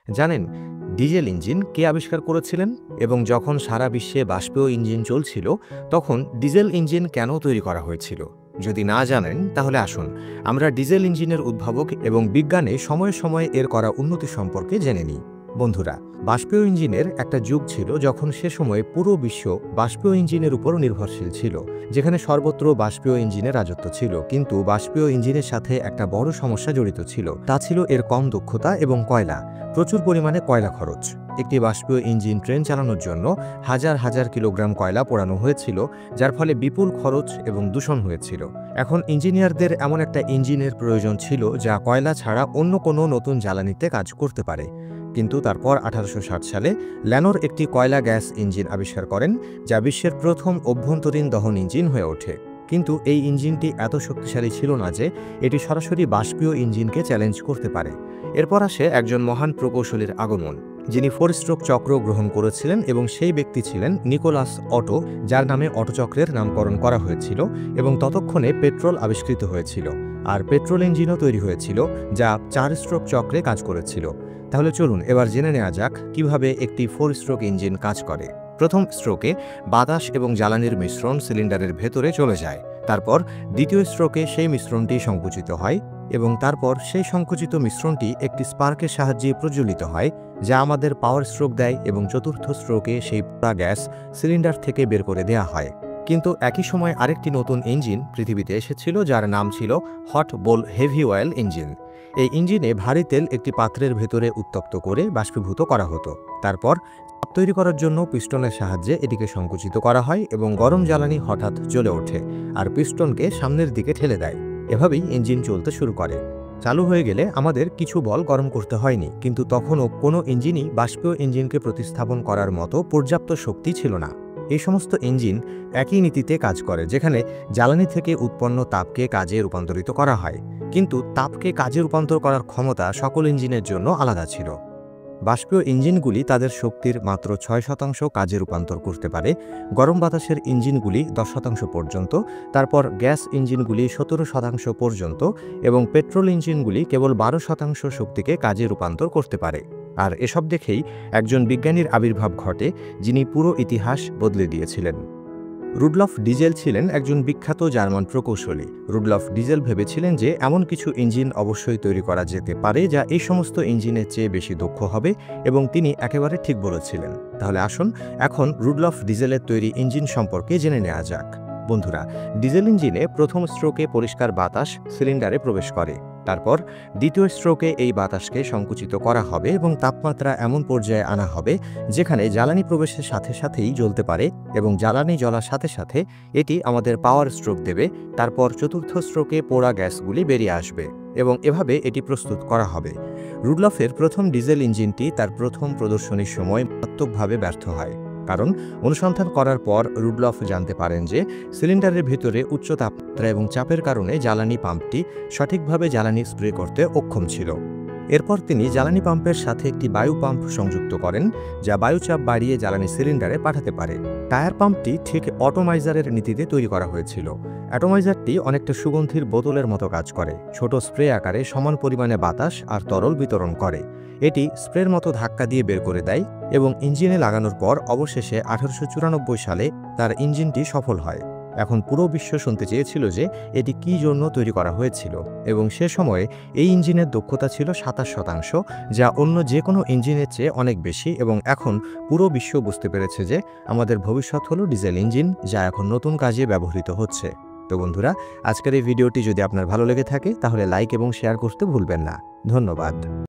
জানেন diesel engine কে আবিষ্কার করেছিলেন এবং যখন সারা বিশ্বে বাষ্পীয় ইঞ্জিন চলছিল তখন ডিজেল ইঞ্জিন কেন তৈরি করা হয়েছিল? যদি না জানেন তাহলে আসুন আমরা ডিজেল ইঞ্জিনের উদ্ভাবক এবং বিজ্ঞানে সময়ে সময়ে এর করা উন্নতি সম্পর্কে জেনে নিই। বন্ধুরা, বাষ্পীয় ইঞ্জিনের একটা যুগ ছিল যখন সে সময়ে পুরো বিশ্ব বাষ্পীয় ইঞ্জিনের উপর নির্ভরশীল ছিল, যেখানে সর্বত্র বাষ্পীয় ইঞ্জিনের রাজত্ব ছিল। কিন্তু বাষ্পীয় ইঞ্জিনের সাথে একটা বড় সমস্যা জড়িত ছিল, তা ছিল এর কম দক্ষতা এবং কয়লা, প্রচুর পরিমাণে কয়লা খরচ। একটি বাষ্পীয় ইঞ্জিন ট্রেন চালানোর জন্য হাজার হাজার কিলোগ্রাম কয়লা পোড়ানো হয়েছিল, যার ফলে বিপুল খরচ এবং দূষণ হয়েছিল। এখন ইঞ্জিনিয়ারদের এমন একটা ইঞ্জিনের প্রয়োজন ছিল যা কয়লা ছাড়া অন্য কোনো নতুন জ্বালানিতে কাজ করতে পারে। কিন্তু তারপর 1860 সালে ল্যানোর একটি কয়লা গ্যাস ইঞ্জিন আবিষ্কার করেন, যা বিশ্বের প্রথম অভ্যন্তরীণ দহন ইঞ্জিন হয়ে ওঠে। কিন্তু এই ইঞ্জিনটি এত শক্তিশালী ছিল না যে এটি সরাসরি বাষ্পীয় ইঞ্জিনকে চ্যালেঞ্জ করতে পারে। এরপর আসে একজন মহান প্রকৌশলীর আগমন, যিনি 4 স্ট্রোক চক্র গ্রহণ করেছিলেন, এবং সেই ব্যক্তি ছিলেন নিকোলাস অটো, যার নামে অটো চক্রের নামকরণ করা হয়েছিল। এবং ততক্ষণে পেট্রোল আবিষ্কৃত হয়েছিল, আর পেট্রোল ইঞ্জিনও তৈরি হয়েছিল যা 4 স্ট্রোক চক্রে কাজ করেছিল। তাহলে চলুন এবার জেনে নেওয়া যাক কিভাবে একটি 4 স্ট্রোক ইঞ্জিন কাজ করে। প্রথম স্ট্রোকে বাতাস এবং জ্বালানির মিশ্রণ সিলিন্ডারের ভেতরে চলে যায়। তারপর দ্বিতীয় স্ট্রোকে সেই মিশ্রণটি সংকুচিত হয় এবং তারপর সেই সংকুচিত মিশ্রণটি একটি স্পার্কের সাহায্যে প্রজ্বলিত হয়, যা আমাদের পাওয়ার স্ট্রোক দেয়, এবং চতুর্থ স্ট্রোকে সেই পোড়া গ্যাস সিলিন্ডার থেকে বের করে দেওয়া হয়। কিন্তু একই সময় আরেকটি নতুন ইঞ্জিন পৃথিবীতে এসেছিল, যার নাম ছিল হট বোল হেভি অয়েল ইঞ্জিন। এই ইঞ্জিনে ভারী তেল একটি পাত্রের ভেতরে উত্তপ্ত করে বাষ্পীভূত করা হতো। তারপর চাপ তৈরি করার জন্য পিস্টনের সাহায্যে এটিকে সংকুচিত করা হয় এবং গরম জ্বালানি হঠাৎ জ্বলে ওঠে আর পিস্টনকে সামনের দিকে ঠেলে দেয়। এভাবেই ইঞ্জিন চলতে শুরু করে। চালু হয়ে গেলে আমাদের কিছু বল গরম করতে হয়নি, কিন্তু তখনও কোনো ইঞ্জিনই বাষ্পীয় ইঞ্জিনকে প্রতিস্থাপন করার মতো পর্যাপ্ত শক্তি ছিল না। এই সমস্ত ইঞ্জিন একই নীতিতে কাজ করে, যেখানে জ্বালানি থেকে উৎপন্ন তাপকে কাজে রূপান্তরিত করা হয়, কিন্তু তাপকে কাজে রূপান্তর করার ক্ষমতা সকল ইঞ্জিনের জন্য আলাদা ছিল। বাষ্পীয় ইঞ্জিনগুলি তাদের শক্তির মাত্র 6% কাজে রূপান্তর করতে পারে, গরম বাতাসের ইঞ্জিনগুলি 10% পর্যন্ত, তারপর গ্যাস ইঞ্জিনগুলি 17% পর্যন্ত, এবং পেট্রোল ইঞ্জিনগুলি কেবল 12% শক্তিকে কাজে রূপান্তর করতে পারে। আর এসব দেখেই একজন বিজ্ঞানীর আবির্ভাব ঘটে, যিনি পুরো ইতিহাস বদলে দিয়েছিলেন। রুডলফ ডিজেল ছিলেন একজন বিখ্যাত জার্মান প্রকৌশলী। রুডলফ ডিজেল ভেবেছিলেন যে এমন কিছু ইঞ্জিন অবশ্যই তৈরি করা যেতে পারে যা এই সমস্ত ইঞ্জিনের চেয়ে বেশি দক্ষ হবে, এবং তিনি একেবারে ঠিক বলেছিলেন। তাহলে আসুন এখন রুডলফ ডিজেলের তৈরি ইঞ্জিন সম্পর্কে জেনে নেওয়া যাক। বন্ধুরা, ডিজেল ইঞ্জিনে প্রথম স্ট্রোকে পরিষ্কার বাতাস সিলিন্ডারে প্রবেশ করে। তারপর দ্বিতীয় স্ট্রোকে এই বাতাসকে সংকুচিত করা হবে এবং তাপমাত্রা এমন পর্যায়ে আনা হবে যেখানে জ্বালানি প্রবেশের সাথে সাথেই জ্বলতে পারে, এবং জ্বালানি জ্বলার সাথে সাথে এটি আমাদের পাওয়ার স্ট্রোক দেবে। তারপর চতুর্থ স্ট্রোকে পোড়া গ্যাসগুলি বেরিয়ে আসবে, এবং এভাবে এটি প্রস্তুত করা হবে। রুডলফের প্রথম ডিজেল ইঞ্জিনটি তার প্রথম প্রদর্শনীর সময় মারাত্মকভাবে ব্যর্থ হয়, কারণ অনুসন্ধান করার পর রুডলফ জানতে পারেন যে সিলিন্ডারের ভিতরে উচ্চ তাপমাত্রা এবং চাপের কারণে জ্বালানি পাম্পটি সঠিকভাবে জ্বালানি স্প্রে করতে অক্ষম ছিল। এরপর তিনি জ্বালানি পাম্পের সাথে একটি বায়ু পাম্প সংযুক্ত করেন, যা বায়ুচাপ বাড়িয়ে জ্বালানি সিলিন্ডারে পাঠাতে পারে। টায়ার পাম্পটি ঠিক অটোমাইজারের নীতিতে তৈরি করা হয়েছিল। অ্যাটোমাইজারটি অনেকটা সুগন্ধির বোতলের মতো কাজ করে, ছোট স্প্রে আকারে সমান পরিমাণে বাতাস আর তরল বিতরণ করে। এটি স্প্রের মতো ধাক্কা দিয়ে বের করে দেয়, এবং ইঞ্জিনে লাগানোর পর অবশেষে 1894 সালে তার ইঞ্জিনটি সফল হয়। এখন পুরো বিশ্ব শুনতে চেয়েছিল যে এটি কী জন্য তৈরি করা হয়েছিল, এবং সে সময়ে এই ইঞ্জিনের দক্ষতা ছিল 27%, যা অন্য যে কোনো ইঞ্জিনের চেয়ে অনেক বেশি। এবং এখন পুরো বিশ্ব বুঝতে পেরেছে যে আমাদের ভবিষ্যৎ হলো ডিজেল ইঞ্জিন, যা এখন নতুন কাজে ব্যবহৃত হচ্ছে। তো বন্ধুরা, আজকের এই ভিডিওটি যদি আপনার ভালো লেগে থাকে তাহলে লাইক এবং শেয়ার করতে ভুলবেন না। ধন্যবাদ।